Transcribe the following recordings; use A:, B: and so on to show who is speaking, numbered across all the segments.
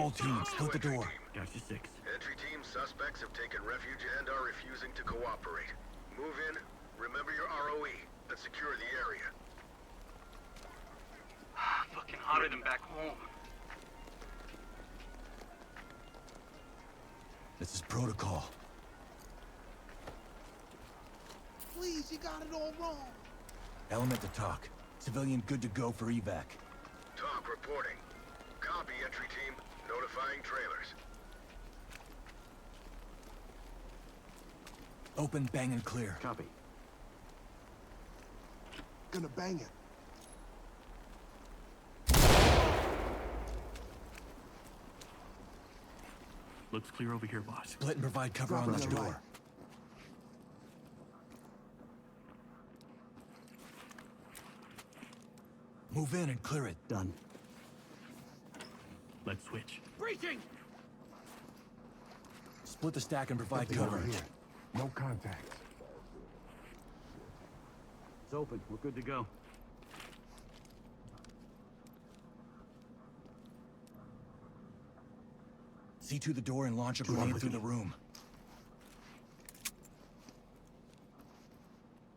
A: All teams, split the door.
B: Gotcha 6.
C: Entry team, suspects have taken refuge and are refusing to cooperate. Move in, remember your ROE, and secure the area.
B: Fucking hotter than back home.
A: This is protocol.
D: Please, you got it all wrong.
A: Element to talk. Civilian good to go for evac.
C: Talk reporting. Copy, entry team. Notifying trailers.
A: Open, bang, and clear.
B: Copy.
D: Gonna bang it.
B: Looks clear over here, boss.
A: Split and provide cover
D: Drop
A: on
D: it
A: the
D: on the
A: door.
D: right.
A: Move in and clear it.
B: Done. Let's switch. Breaching!
A: Split the stack and provide
D: Nothing
A: cover.
D: over here. No contact.
B: It's open. We're good to go.
A: See to the door and launch a
B: Come on
A: grenade
B: with
A: through
B: me.
A: the room.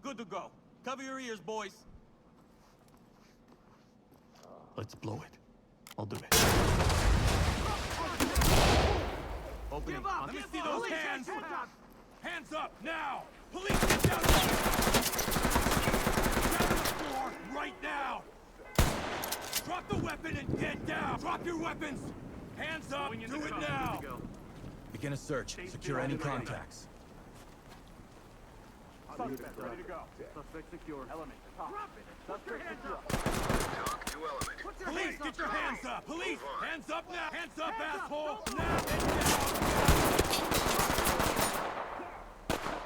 E: Good to go. Cover your ears, boys.
B: Let's blow it. I'll do it.
E: Opening. Let me see those hands. Hands up, now! Police, get down! Down on the floor, right now! Drop the weapon and get down! Drop your weapons! Hands up, do it now!
A: Begin a search. Secure any contacts.
E: Suspect ready to go.
B: Suspect secure.
E: Element, top. Drop it! Put your hands up!
C: Talk to element.
E: Police, get your hands up! Police, hands up now! Hands up, asshole! Now, get down!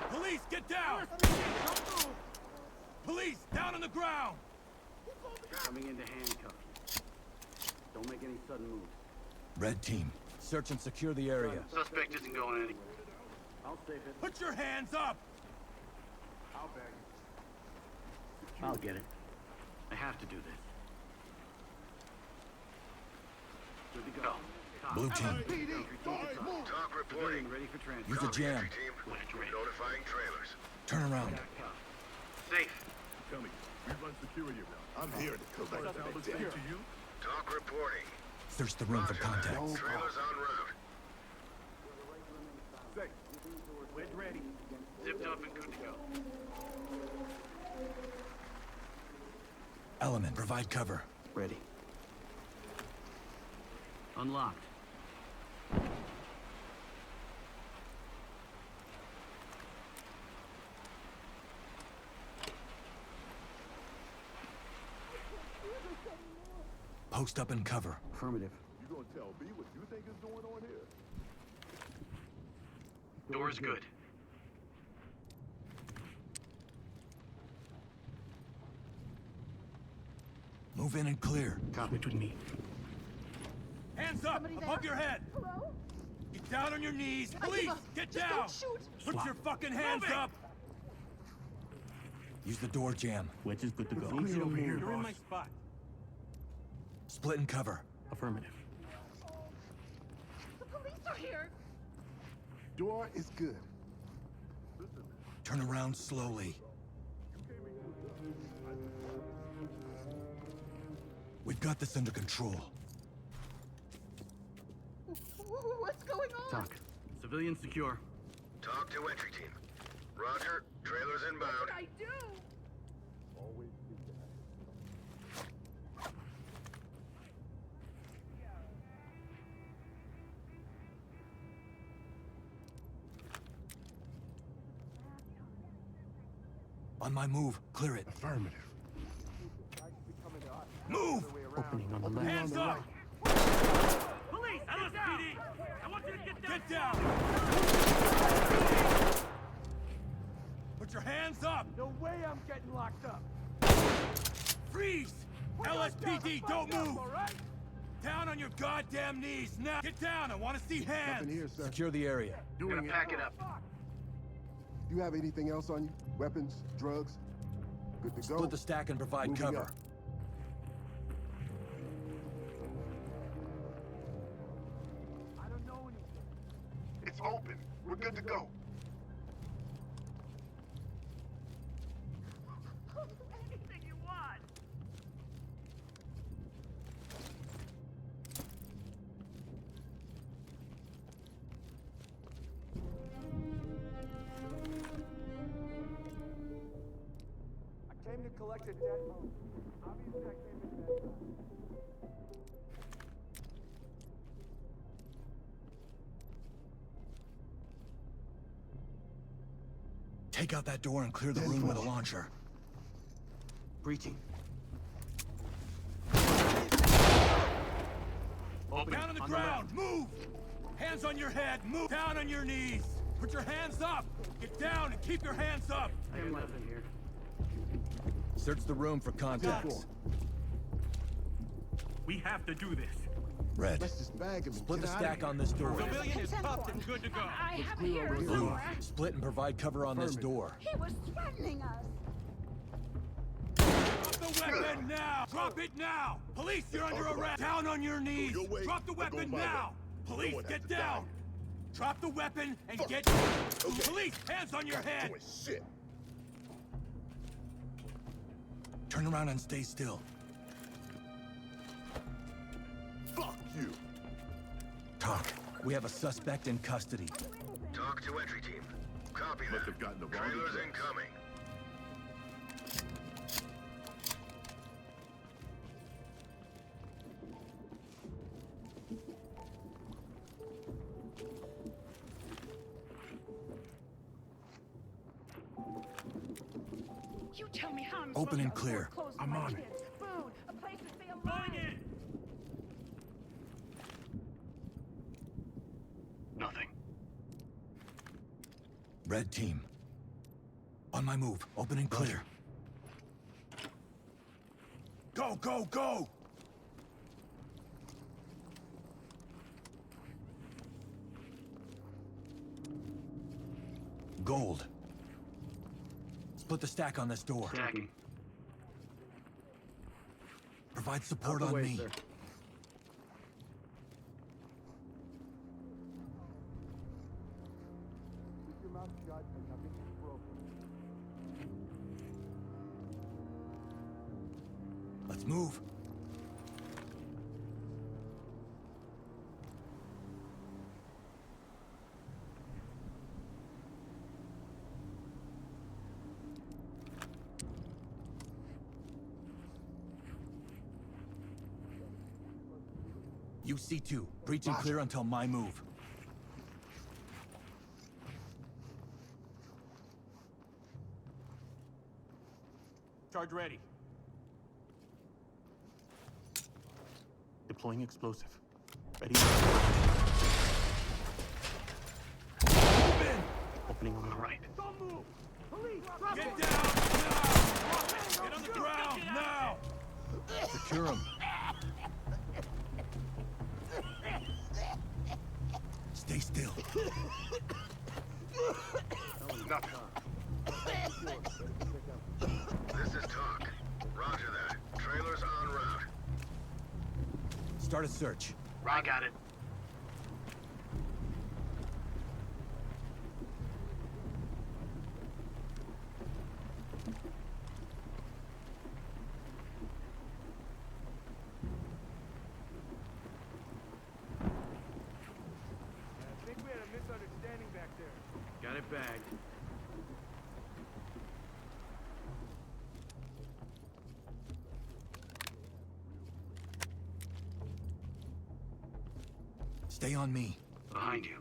E: Police, get down! Police, down on the ground!
B: Coming into handcuff. Don't make any sudden moves.
A: Red team, search and secure the area.
B: Suspect isn't going anywhere. I'll save it.
E: Put your hands up!
B: I'll get it. I have to do this. Good to go.
A: Blue team,
C: Talk reporting.
B: Ready for transport.
A: use a
C: Copy,
A: jam.
C: entry team. Notifying trailers.
A: Turn around.
B: Safe.
F: Tell me, we run security around.
D: I'm here to collect
F: Sounds
D: the
F: safe
D: debt.
F: to you?
C: Talk reporting.
A: Search the room for
C: Roger that.
A: contacts.
C: Trailers en route.
F: Safe.
B: Lid ready. Zipped up and good to go.
A: Element, provide cover.
B: Ready. Unlocked.
A: Post up and cover.
B: Affirmative.
F: You gonna tell me what you think is going on here?
B: Door's good.
A: Move in and clear.
B: Copy. Switch with me.
E: Hands up, above your head!
G: Hello?
E: Get down on your knees! Police, get
G: Just
E: down!
G: don't shoot!
E: Put your fucking hands up!
A: Use the door jam.
B: Wedge is good to go.
E: Easy over here, you're in my spot.
A: Split and cover.
B: Affirmative.
G: The police are here!
D: Door is good.
A: Turn around slowly. We've got this under control.
G: What's going on?
B: Talk. Civilian secure.
C: Talk to entry team. Roger. Trailers inbound.
G: What did I do?
A: On my move, clear it.
D: Affirmative.
A: Move!
B: Opening on the left.
E: Hands
D: the
E: up!
D: right.
E: Police, LSPD! I want you to get down! Put your hands up!
H: No way I'm getting locked up.
E: Freeze! LSPD, don't move! Down on your goddamn knees now! Get down, I want to see hands!
D: Nothing here, sir.
A: Secure the area.
B: Gonna pack it up.
D: You have anything else on you? Weapons? Drugs? Good to go.
A: Split the stack and provide
D: Moving
A: cover.
D: up. We're good to go.
G: Anything you want.
H: I came to collect a debt. Obviously, I came in that time.
A: Take out that door and clear the room with a launcher.
B: Breaching.
E: Down on the ground! Move! Hands on your head! Move! Down on your knees! Put your hands up! Get down and keep your hands up!
B: I am nothing here.
A: Search the room for contacts.
H: We have to do this.
A: Red.
D: Let's just bag him.
A: Split the stack on this door.
H: Civilian is cuffed and good to go.
G: I have it here
D: over here.
A: Blue.
G: somewhere.
A: Split and provide cover on this door.
G: He was threatening us.
E: Drop the weapon now! Drop it now! Police, you're under arrest! Down on your knees!
F: your way,
E: Drop the
F: I'll go
E: weapon
F: my
E: now!
F: way.
E: Police,
F: No one has
E: get
F: to
E: down!
F: die.
E: Drop the weapon and get...
F: Okay.
E: Police, hands on your head!
F: Doing shit.
A: Turn around and stay still.
F: Fuck you.
A: Talk. We have a suspect in custody.
C: Talk to entry team. Copy
F: Must
C: that.
F: have gotten the wrong
C: Trailers
F: address.
C: incoming.
G: You tell me how I'm
A: Open
G: supposed
A: and
G: to
A: clear.
G: afford clothes for
A: I'm
G: my
A: on it.
G: kids, food, a place to stay alive.
H: Going in.
B: Nothing.
A: Red team. On my move. Open and clear.
E: Go, go, go!
A: Gold. Split the stack on this door.
B: Stacking.
A: Provide support
B: Out the
A: on
B: way,
A: me.
B: sir.
H: Keep your mouth shut and nothing is broken.
A: Let's move. You C2. Breach and clear until my move.
H: Charge ready. Deploying explosive. Ready? Opening on the right.
G: Don't move! Police!
E: Get down now! Get on the ground now!
A: Secure him. Stay still.
C: This is Talk. Roger that. Trailers en route.
A: Start a search.
B: I got it.
H: I think we had a misunderstanding back there.
B: Got it bagged.
A: Stay on me.
B: Behind you.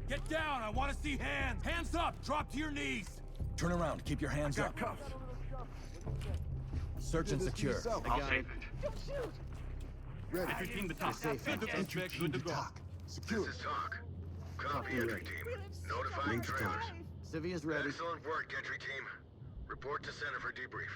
E: Get down! I want to see hands! Hands up! Drop to your knees!
A: Turn around. Keep your hands up.
E: Cuffs!
A: Search and
D: Do this for
A: secure.
D: yourself.
B: I got it.
G: Don't shoot!
D: Ready.
H: Entry team to talk.
D: Safe.
H: Good to
D: Entry
H: suspect,
D: team
H: good to
D: to
H: go.
D: talk. Secure.
C: This is Talk. Copy,
B: Copy,
C: entry
B: ready.
C: team.
G: We live so
C: Notifying
G: far
C: trailers.
G: away.
B: Civvy is ready.
C: Excellent work, entry team. Report to center for debrief.